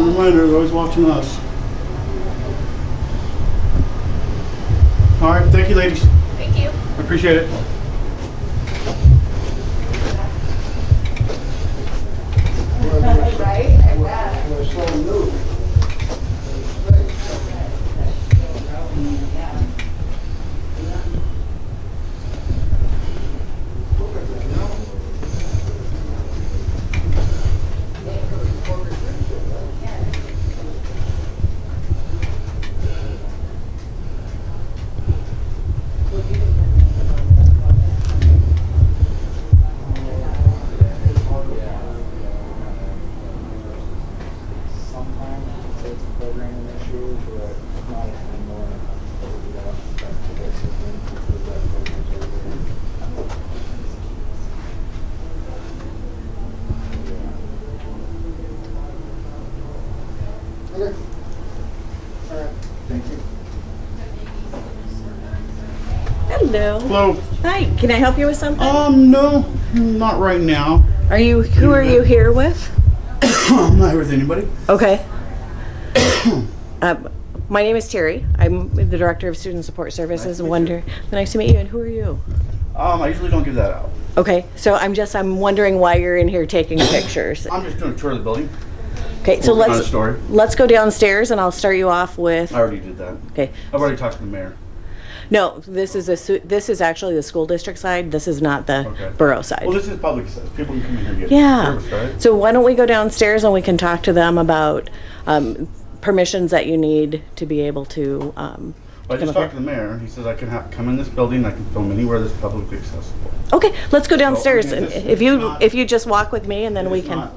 reminder, they're always watching us. All right, thank you, ladies. Thank you. I appreciate it. Right? I bet. Hello. Hello. Hi. Can I help you with something? No, not right now. Who are you here with? I'm not here with anybody. Okay. My name is Terry. I'm the Director of Student Support Services. Nice to meet you. And who are you? I usually don't give that out. Okay. So I'm wondering why you're in here taking pictures. I'm just doing a tour of the building. Okay. So Working on a story. let's go downstairs and I'll start you off with. I already did that. Okay. I've already talked to the mayor. No, this is actually the school district side. This is not the Okay. borough side. Well, this is public access. People can come in here and get Yeah. service, right? So why don't we go downstairs and we can talk to them about permissions that you need to be able to. I come just up talked to here. the mayor. He says I can come in this building. I can film anywhere that's publicly accessible. Okay, let's go downstairs. I mean, And this is not- if you just walk with me and then we It's can. not,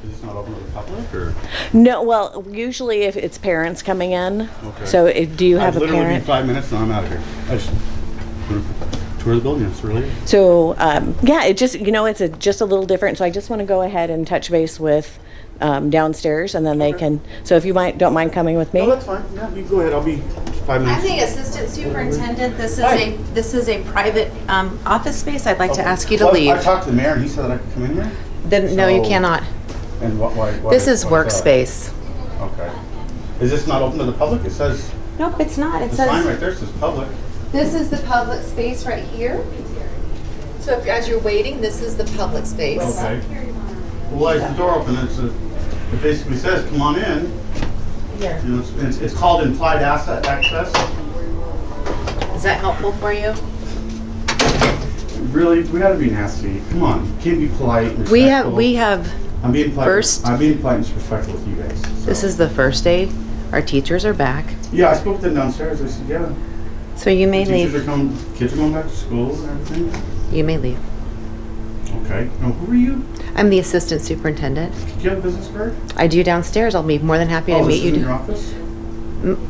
is this not open to the public or? No, well, usually if it's parents coming in. Okay. So do you have I've a literally parent? been 5 minutes and I'm out of here. I just tour the building. That's really it. So yeah, it just it's just a little different. So I just want to go ahead and touch base with downstairs, and then they can. So if you don't mind coming with me. Oh, that's fine. Yeah, you go ahead. I'll be 5 minutes. I'm the assistant superintendent. This is Hi. this is a private office space. I'd like to ask you to Well, leave. I talked to the mayor and he said that I could come in here. Then no, you So- cannot. And why This is why that? workspace. Okay. Is this not open to the public? It says, Nope, it's not. It the sign says right there says public. this is the public space right here. So if, as you're waiting, this is the public space. Okay. Well, why is the door open? It basically says, come on in. Here. You know, it's called implied asset access. Is that helpful for you? Really, we gotta be nasty. Come on, you can't be polite and respectful. We have. I'm being polite. first- I'm being polite and respectful with you guys. So. This is the first day. Our teachers are back, Yeah, I spoke to them downstairs. I said, yeah. so you may The teachers leave. are coming. Kids are going back to school and everything. You may leave. Okay. Now, who are you? I'm the assistant superintendent. Do you have a business card? I do downstairs. I'll be more than happy to Oh, meet this is in you. your office?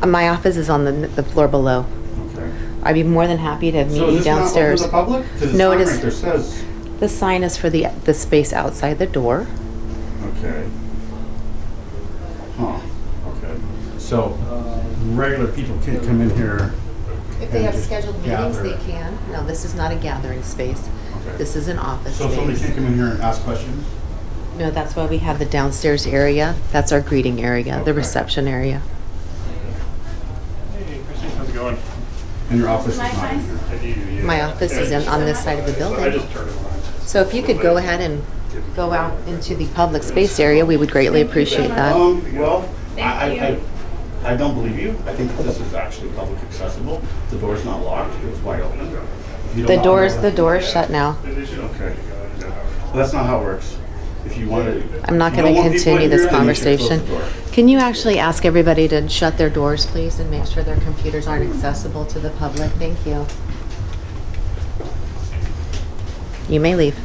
My office is on the floor below. Okay. I'd be more than happy to meet So you is this not open downstairs. to the public? 'Cause the No, sign it is- right there says. The sign is for the space outside the door. Okay. Huh. Okay. So regular people can't come in here. If they and have just scheduled meetings, gather. they can. No, this is not a gathering space. Okay. This is an office So somebody space. can't come in here and ask questions? No, that's why we have the downstairs area. That's our greeting area, the Okay. reception area. Hey, Christine, how's it going? And your office is not in here? I do, yeah. My office is on this side of the So I building. just turned it on. So if you could go ahead and go out into the public space area, we would greatly appreciate that. Well, I don't believe you. I think that this is actually public accessible. The door's not locked. It was wide open. If you don't want- The door is shut now. Okay. Well, that's not how it works. If you want to. I'm not if you going don't to want people continue in this here, then you should close conversation. the door. Can you actually ask everybody to shut their doors, please, and make sure their computers aren't accessible to the public? Thank you. You may leave.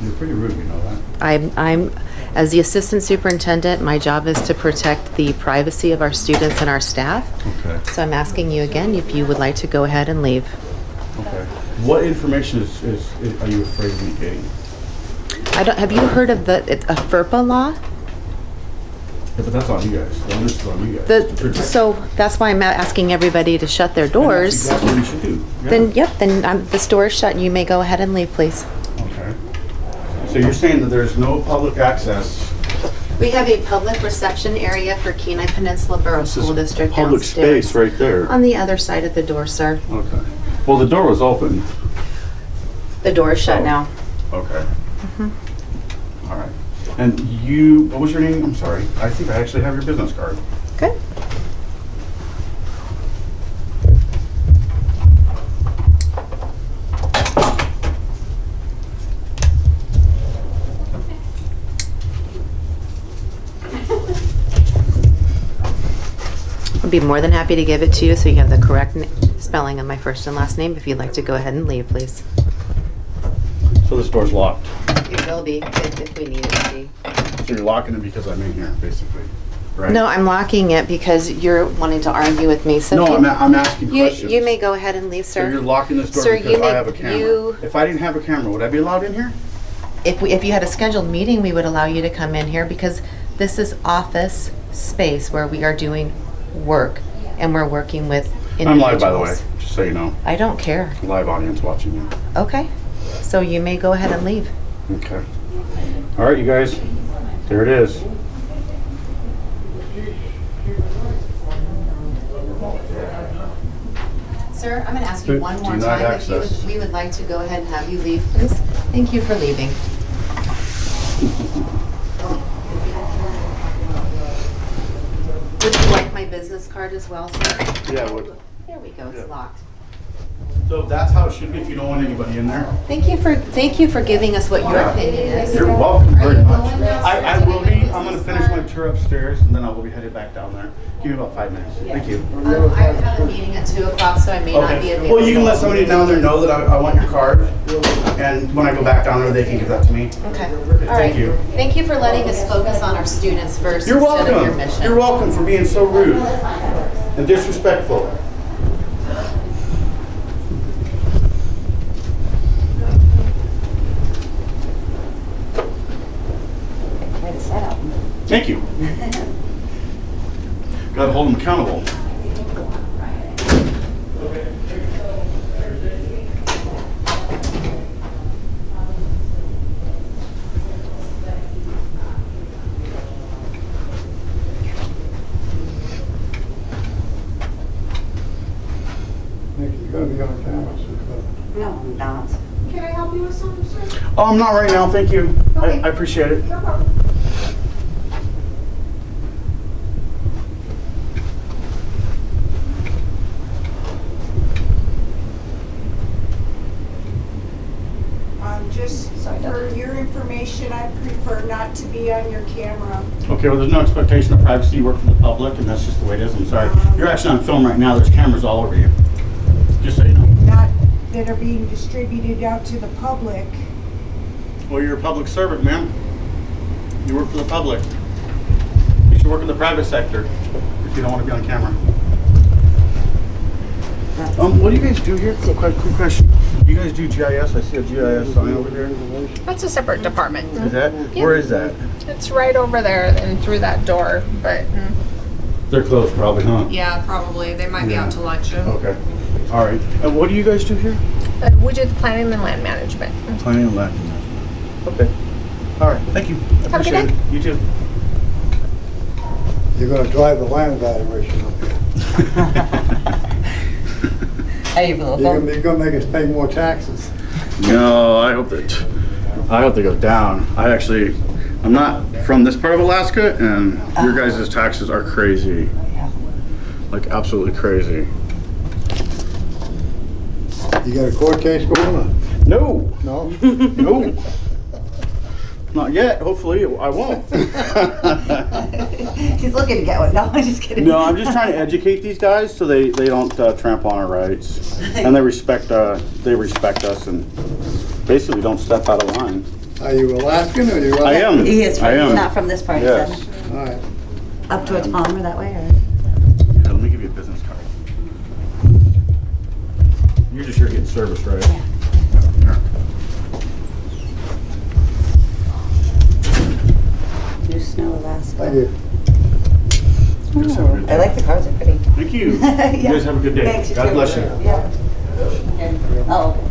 You're pretty rude, you know that. I'm, as the assistant superintendent, my job is to protect the privacy of our students and our staff. Okay. So I'm asking you again if you would like to go ahead and leave. Okay. What information are you afraid of me getting? Have you heard of a FERPA law? Yeah, but that's on you guys. The onus is on you guys. to protect. So that's why I'm asking everybody to shut their And doors. that's exactly what you should do. Yeah. Then this door is shut and you may go ahead and leave, please. Okay. So you're saying that there's no public access We have a public reception area for Kenai Peninsula Borough This is School District public downstairs. space right there. On the other side of the door, sir. Okay. Well, the door was open. The door is shut Oh. now. Okay. All right. And you, what was your name? I'm sorry. I think I actually have your business card. Okay. I'd be more than happy to give it to you so you have the correct spelling of my first and last name. If you'd like to go ahead and leave, please. So this door's locked. It will be if we need it to be. So you're locking it because I'm in here, basically, right? No, I'm locking it because you're wanting to argue with me. So No, if I'm asking you, questions. you may go ahead and leave, So sir. you're locking this door Sir, because you may- I have a camera. you- If I didn't have a camera, would I be allowed in here? If you had a scheduled meeting, we would allow you to come in here because this is office space where we are doing work and we're working with individuals. I'm live, by the way, just so you know. I don't care. Live audience watching you. Okay. So you may go ahead and leave. Okay. All right, you guys. There it is. Sir, I'm going to ask Do- you one more do not time if you access. we would like to go ahead and have you leave, please. Thank you for leaving. Would you like my business card as well, sir? Yeah, what? There we go. It's Yeah. locked. So that's how it should be if you don't want anybody in there. Thank you for giving us what your Yeah. opinion is. You're welcome very Are you much. going now, sir? I will be. I'm going to finish my tour upstairs and then I will be headed back down there. Give me about 5 minutes. Thank you. I have a meeting at 2 o'clock, so I may not be Okay. available. Well, you can let somebody down there know that I want your card, and when I go back down there, they can give that to me. Okay. All right. Thank you. Thank you for letting us focus on our students first You're instead of your welcome. mission. You're welcome for being so rude and disrespectful. Thank you. Gotta hold them accountable. Nikki, you're gonna be on camera, so you No, I'm not. Can I help you with something, sir? Oh, I'm not right now, thank you. Okay. I appreciate it. No problem. Just for your information, I prefer not to be on your camera. Okay, well, there's no expectation of privacy. You work for the public, and that's just the way it is. I'm sorry. You're actually on film right now. There's cameras all over you. Just so you know. Not that are being distributed out to the public. Well, you're a public servant, ma'am. You work for the public. You should work in the private sector if you don't want to be on camera. What do you guys do here? Quick question. You guys do GIS? I see a GIS sign over there. That's a separate department. Is that? Where is that? It's right over there and through that door, but They're closed probably, huh? yeah, probably. They might be Yeah. out to lunch. Okay. All right. And what do you guys do here? We do the planning and land management. Planning and land management. Okay. All right. Thank you. I Have a good appreciate day. it. You too. You're gonna drive the land valuation up here. Hey, You're gonna make us pay more taxes. No, I hope they go down. I'm not from this part of Alaska, and your guys' taxes are crazy. Like absolutely crazy. You got a court case going on? No, No? no. Not yet. Hopefully, I won't. She's looking to get one. No, I'm just kidding. No, I'm just trying to educate these guys so they don't trample on our rights, and they respect us and basically don't step out of line. Are you Alaskan or you? I am. He is I from, am. he's not from this part. He Yes. said. All right. Up towards Palmer that way, or? Yeah, let me give you a business card. You're just here getting service, right? Yeah. New Snow, Alaska. Thank you. You guys have a good day. I like the cars, they're pretty. Thank you. You Yeah. guys have a good day. Thanks, you God too. bless you. Yeah. Oh, okay.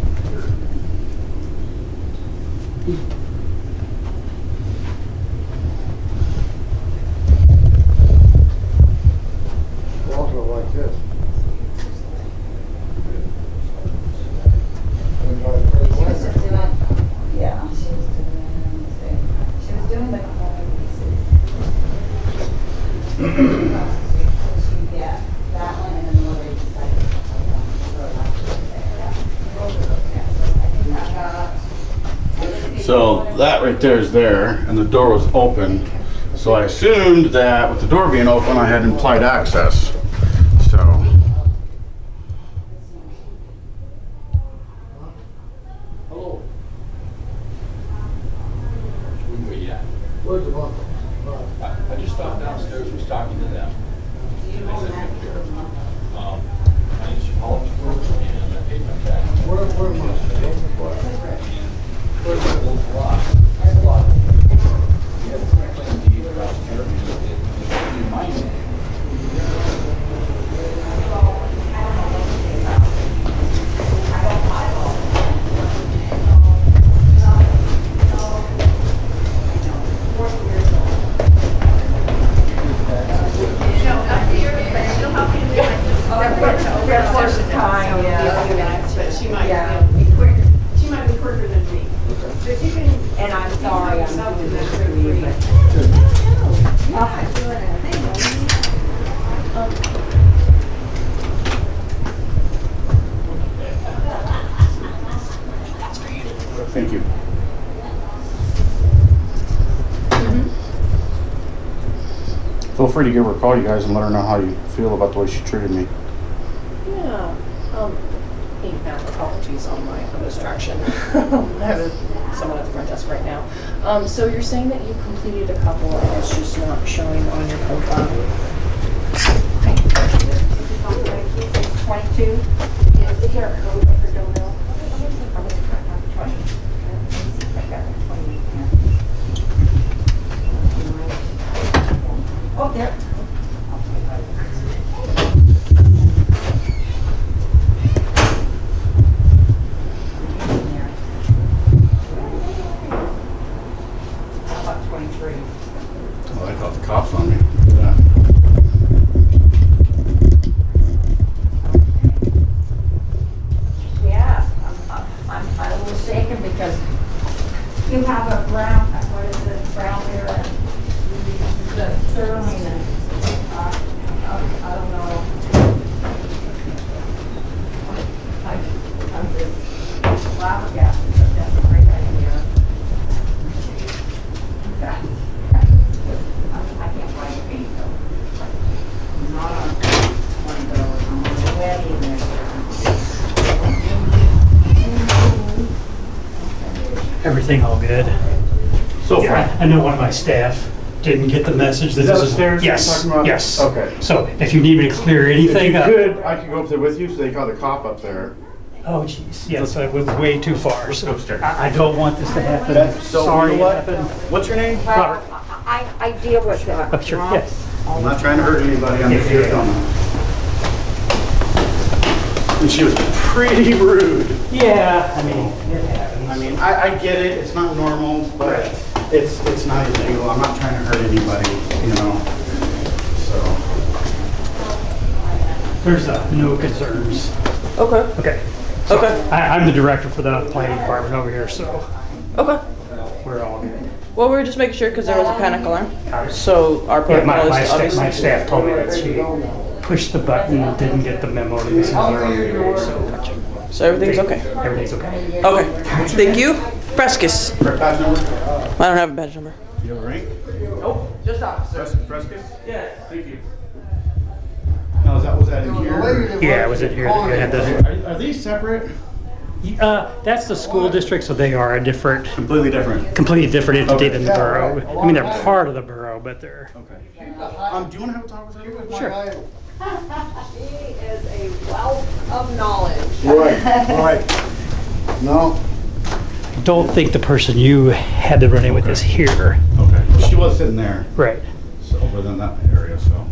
So that right there is there, and the door was open. So I assumed that with the door being open, I had implied access. So. Hello. Where you at? Where's the bunk? I just stopped downstairs, was talking to them. And they said, "Good care." My name's Paul, and I paid my tax. Where am I? Where's the old block? You had a complaint deed about here. You mind it? But she might be quicker. She might be quicker than me. So if you can, and I'm sorry, I'm something that's really free. Thank you. Feel free to give her a call, you guys, and let her know how you feel about the way she treated me. Yeah, apologies on my distraction. I have someone at the front desk right now. So you're saying that you completed a couple and it's just not showing on your profile? 22. Is there a code for Donell? Oh, there. How about 23? Oh, I caught the cops on me. Look at that. Yeah, I'm a little shaken because you have a brown, what is it, brown here and the sterling and, I don't know. I'm just flabbergasted, but that's a great idea. I can't find the paint though. Not on one of those, I'm on the wedding there. Everything all good? So far. Yeah, I know one of my staff didn't get the message. Is that upstairs you're Yes, talking about? yes. Okay. So if you need me to clear If anything you up. could, I could go up there with you, so they caught the cop up there. Oh, jeez, yes, I was way too far. Let's So go upstairs. I don't want this to happen. So, Sorry you know it what? happened. What's your name? Robert. I deal with that. Oh, sure, yes. I'm not trying to hurt anybody, I'm just here filming. And she was pretty rude. Yeah, I mean, it happens. I mean, I get it, it's not normal, but it's not illegal. I'm not trying to hurt anybody, you know, so. There's no concerns. Okay. Okay. So Okay. I'm the director for the planning department over here, so Okay. we're all good. Well, we were just making sure because there was a panic alarm. So our Yeah, protocol my is obviously. my staff told me that she pushed the button and didn't get the memo to this earlier, so So everything's okay. everything's okay. Okay. Thank you. Frescus. Badge number? I don't have a badge number. Do you have a rank? Nope. Just officer. Frescus? Yeah. Thank you. Now, was that in here? Yeah, was it here that you had the? Are these separate? That's the school district, so they are a different, Completely different. completely different entity Okay. than the borough. I mean, they're part of the borough, but they're. Okay. Do you want to have a talk with her? Sure. She is a wealth of knowledge. Right. No. Don't think the person you had to run in with is here. Okay. She was sitting there, Right. so over in that area, so.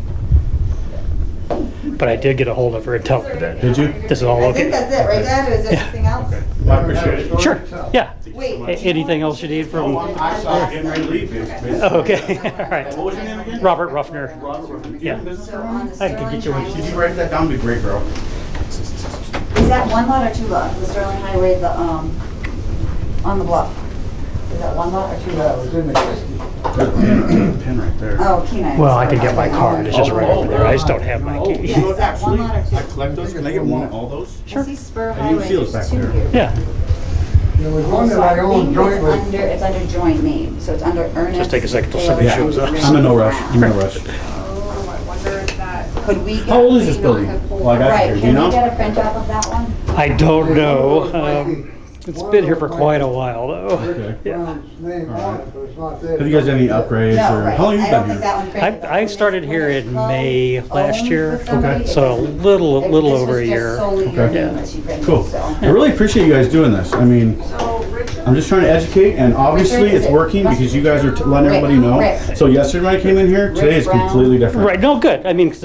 But I did get a hold of her and tell her that. Did you? This is all I think okay. that's it, right, Dad? Or is there anything else? Okay. Well, I appreciate it. Sure, yeah. Wait. Anything else you need from? Oh, I saw her getting ready to leave. basically. Oh, okay, all right. What was your name again? Robert Ruffner. Robert. You Yeah. in business So for on me? the I can get you one. Sterling Did you write that down? Be great, girl. Is that one lot or two lots? The Sterling Highway, the, on the bluff? Is that one lot or two Yeah, it lots? was in the Christie. There's a pin right there. Oh, Keenai. Well, I can get my card, it's just right over there, I just don't have my Oh, key. you know what, Yeah, is that one actually, lot or two? I collect those. Can I get one of all those? Sure. See Spur I need Highway, seals there's back two there. here. Yeah, There was one that I owned jointly. It's under joint name, so it's under Ernest. Just take a second till Dale somebody Yeah. shows up. I'm in no rush. I'm in no rush. Oh, I wonder if that. Could we get? How old is this building? Well, I got Right, here. Do you can we know? get a printout of that one? I don't know. It's been here for quite a while, though. Okay. Brown's name on it, but it's not there. Have you guys had any upgrades No, or right. how long have I you don't been think here? that one printed. I started here in May last year, Okay. so a little over a year. Okay. Yeah. Cool. I really appreciate you guys doing this. I mean, So Richard. I'm just trying to educate, and obviously it's working because you guys are letting everybody know. So yesterday when I came in here, today is completely different. Right, no, good. I mean, because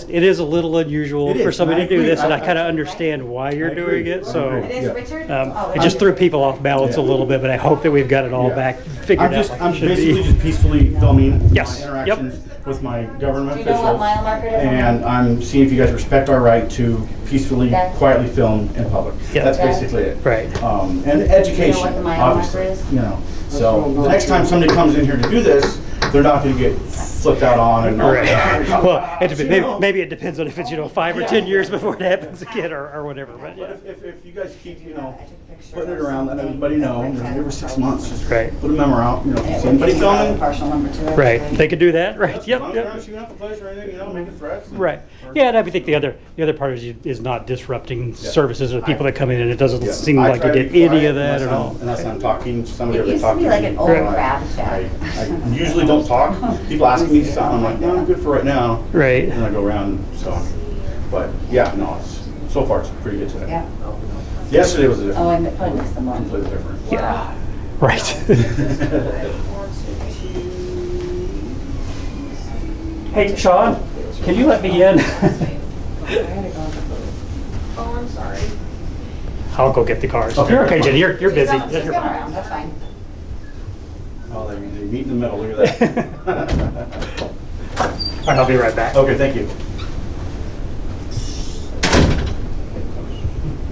it is a little unusual It for is, somebody and to I do agree. this, and I kind of understand why you're I doing agree. it, I so agree. It is Yeah. Richard? it just threw people off balance a little bit, but I hope that we've got it all Yeah. back figured out like I'm it should basically be. just peacefully filming Yes. my interactions with my government Do you know what officials. mile marker it is? And I'm seeing if you guys respect our right to peacefully, Okay. quietly film in public. Yeah. That's Okay. basically it. Right. And education, what the mile obviously, marker is? you know. So the next time somebody comes in here to do this, they're not gonna get flipped out on and. Right. Well, maybe it depends on if it's 5 or 10 years before it happens again or whatever. But yeah. But if you guys keep, putting it around, let everybody know, every 6 months, just Right. put a memo out, if you see anybody filming. Partial number two. Right. They could do that. Right. As Yep. long as you're Yep. not shooting up the place or anything, making threats. Right. Yeah, and I think the other part is not disrupting services or the people that come in, and it doesn't Yeah. seem I like try you to get be any quiet of that at all. Unless I'm talking to somebody. It or they're used to be talking like me. an old crab shack. I usually don't talk. People ask me something, I'm like, no, I'm good for right now. Right. And I go around, so. But yeah, no, so far it's pretty good today. Yeah. Yesterday was a Oh, I probably missed them one. completely different. Yeah. Right. Hey, Sean, can you let me in? Oh, I'm sorry. I'll go get the cars. Okay. You're okay, Jenny. You're busy. She's You're going fine. around, that's fine. Oh, they meet in the middle, look at that. All right, I'll be right back. Okay, thank you.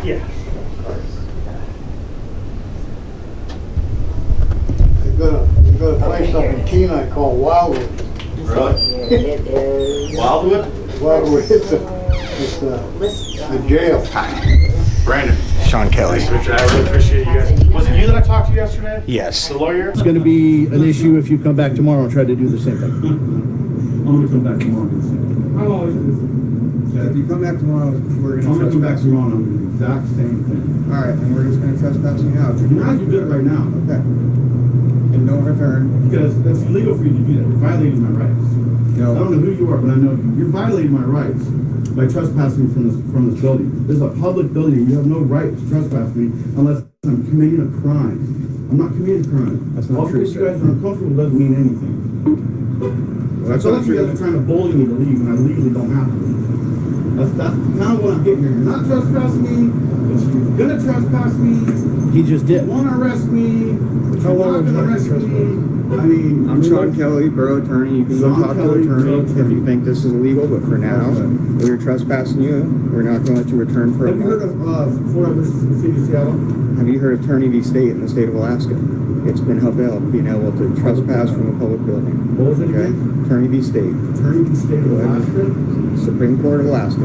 Yeah. They've got a place up in Keenai called Wildwood. Really? It is. Wildwood? Wildwood, it's the jail. Brandon. Sean Kelly. Richard, I really appreciate you guys. Was it you that I talked to yesterday? Yes. The lawyer? It's going to be an issue if you come back tomorrow and try to do the same thing. I'm gonna come back tomorrow. If you come back tomorrow, we're I'm gonna come back tomorrow and I'm gonna do the exact same thing. All right, and we're just going to trespass you out. You might as well do it right now. Okay. And no return. Because that's illegal for you to do that. You're violating my rights. No. I don't know who you are, but I know you. You're violating my rights by trespassing from this building. This is a public building. You have no right to trespass me unless I'm committing a crime. I'm not committing a crime. That's not true, Because you sir. guys are uncomfortable doesn't mean anything. Well, I that's feel not like you guys are true. trying to bully me to leave, and I legally don't have to. That's kind of what I'm getting here. You're not trespassing me, but you're gonna trespass me. He just You did. want to arrest me, but How you're long not would you gonna like arrest to trespass? me. I mean, I'm Sean Kelly, Borough Attorney. You can go Sean talk to Kelly, the attorney Borough if Attorney. you think this is illegal, but for now, Okay. we're trespassing you. We're not going to let you return for a Have you heard month. of Florida versus the city of Seattle? Have you heard of Attorney v. State in the state of Alaska? It's been upheld being able to trespass from a public building. What was it Okay? again? Attorney v. State. Attorney of the state of Go ahead. Alaska? Supreme Court of Alaska.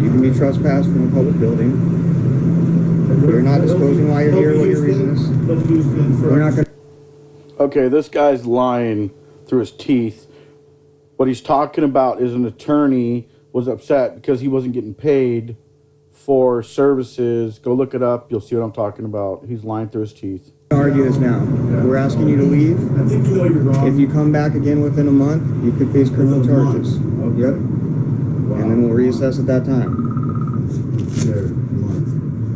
You can be trespassed from a public building. We're not disclosing why you're here, what your reason is. We're not going to. Okay, this guy's lying through his teeth. What he's talking about is an attorney was upset because he wasn't getting paid for services. Go look it up. You'll see what I'm talking about. He's lying through his teeth. argue this now. We're asking you to leave. I think you know you're wrong. If you come back again within a month, you could face criminal charges. Okay. Yep. Wow. And then we'll reassess at that time.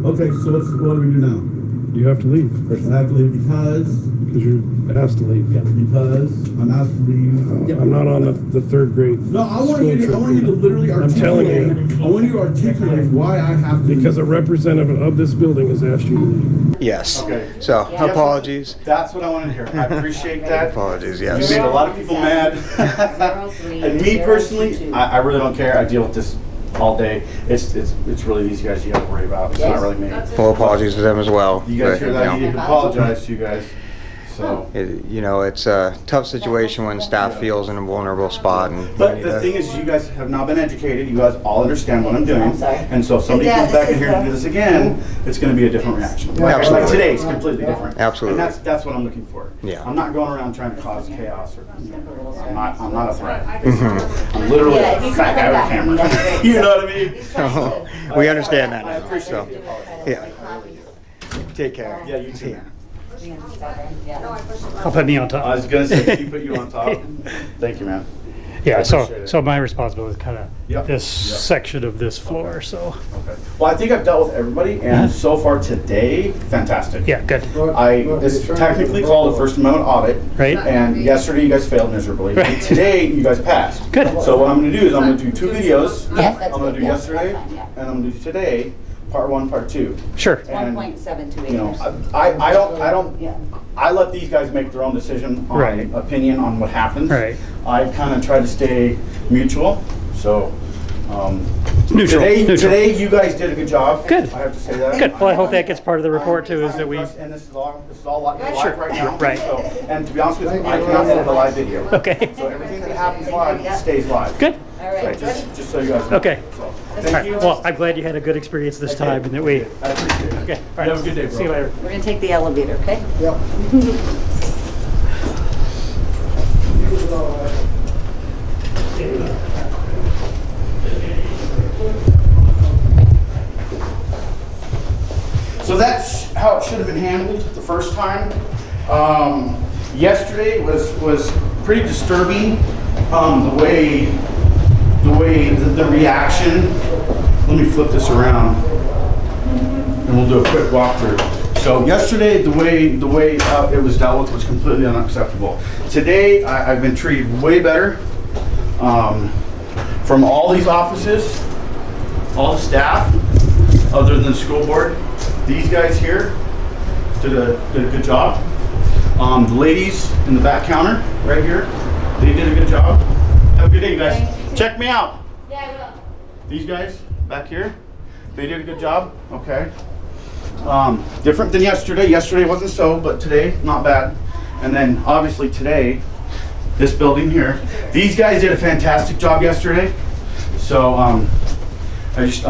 Okay, so what do we do now? You have to leave I have to leave because you're asked to leave. I'm asked to leave. I'm not on the third grade. No, I want you to literally I'm telling articulate. I want you to articulate why I have to. Because a representative of this building has asked you to leave. Yes. Okay. So, apologies. That's what I wanted to hear. I appreciate that. Apologies, You yes. made a lot of people mad. And me personally, I really don't care. I deal with this all day. It's really these guys you got to worry about. It's not really me. Full apologies to them as well. You guys but, hear that? you You know. apologize to you guys. So. You know, it's a tough situation when staff feels in a vulnerable spot. And But the thing is, you guys have now been educated. You guys all understand what I'm doing. And so if somebody comes back in here to do this again, it's going to be a different reaction. Like today is completely different. Absolutely. And that's what I'm looking for. Yeah. I'm not going around trying to cause chaos. Or, I'm not a threat. I'm literally a fat guy with a camera. You know what I mean? Oh, we understand that I now. appreciate So, the apology. yeah. Take care. Yeah, you too. I'll put me on top. I was going to say, can you put you on top? Thank you, man. Yeah, I appreciate it. so my responsibility is kind of Yep. this Yep. section of this floor, so. Okay. Well, I think I've dealt with everybody, and so far today, fantastic. Yeah, good. This is technically called a First Amendment audit. Right. And yesterday you guys failed miserably. Right. And today you guys passed. Good. So what I'm going to do is I'm going to do 2 videos. Yes, that's I'm going to good. do Yeah, yesterday, that's fine, yeah. and I'm going to do today, part 1, part 2. Sure. And, 1.72 acres. you know, I let these guys make their own decision on Right. opinion on what happens. Right. I kind of try to stay mutual. So Neutral. today you guys did a good job. Good. I have to say that. Good. Well, I hope that gets part of the report too, is that we. And this is all live Sure. right now. Right. So, and to be honest with you, I cannot edit a live video. Okay. So everything that happens live stays live. Good. All right, So ready? just so you guys know. Okay. So, All thank right. you. Well, I'm glad you had a good experience this time and that we. I appreciate it. Okay. All You right. have a good day, bro. See you later. We're gonna take the elevator, okay? Yep. So that's how it should have been handled the first time. Yesterday was pretty disturbing. The reaction. Let me flip this around, and we'll do a quick walkthrough. So yesterday, the way it was dealt with was completely unacceptable. Today, I've been treated way better. From all these offices, all the staff, other than the school board, these guys here did a good job. The ladies in the back counter, right here, they did a good job. Have a good day, guys. Check me out. Yeah, I will. These guys back here, they did a good job. Okay. Different than yesterday. Yesterday wasn't so, but today, not bad. And then obviously today, this building here, these guys did a fantastic job yesterday. So I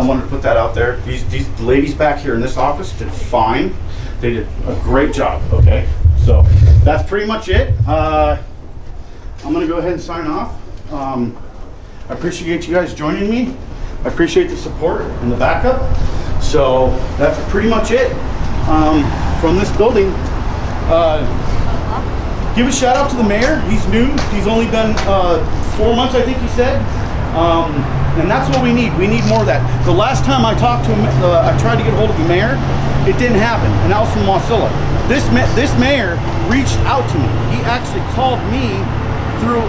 wanted to put that out there. These ladies back here in this office did fine. They did a great job. Okay. So that's pretty much it. I'm gonna go ahead and sign off. I appreciate you guys joining me. I appreciate the support and the backup. So that's pretty much it from this building. Give a shout out to the mayor. He's new. He's only been 4 months, I think he said. And that's what we need. We need more of that. The last time I talked to him, I tried to get a hold of the mayor. It didn't happen, and that was from Wasilla. This mayor reached out to me. He actually called me through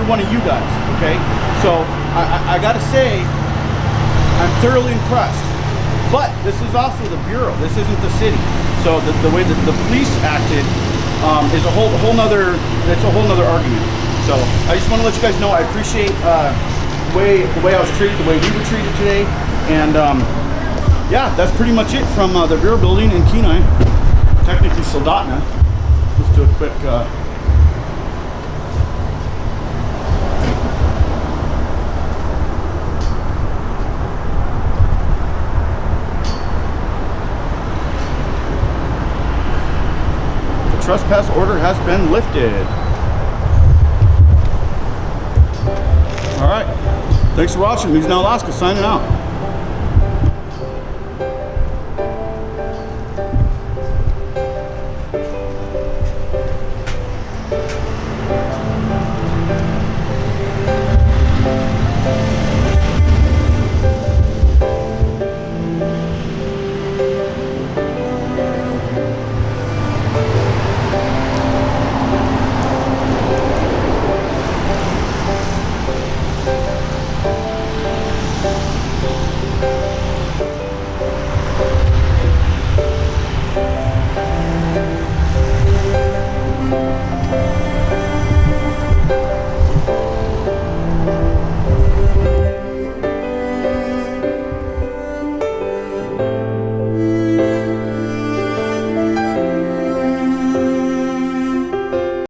one of you guys. Okay, so I got to say, I'm thoroughly impressed. But this is also the bureau. This isn't the city. So the way that the police acted is a whole nother. It's a whole nother argument. So I just want to let you guys know I appreciate the way I was treated, the way we were treated today, and yeah, that's pretty much it from the bureau building in Keenai, technically Soldotna. Let's do a quick. Trespass order has been lifted. All right. Thanks for watching. News Now Alaska signing out.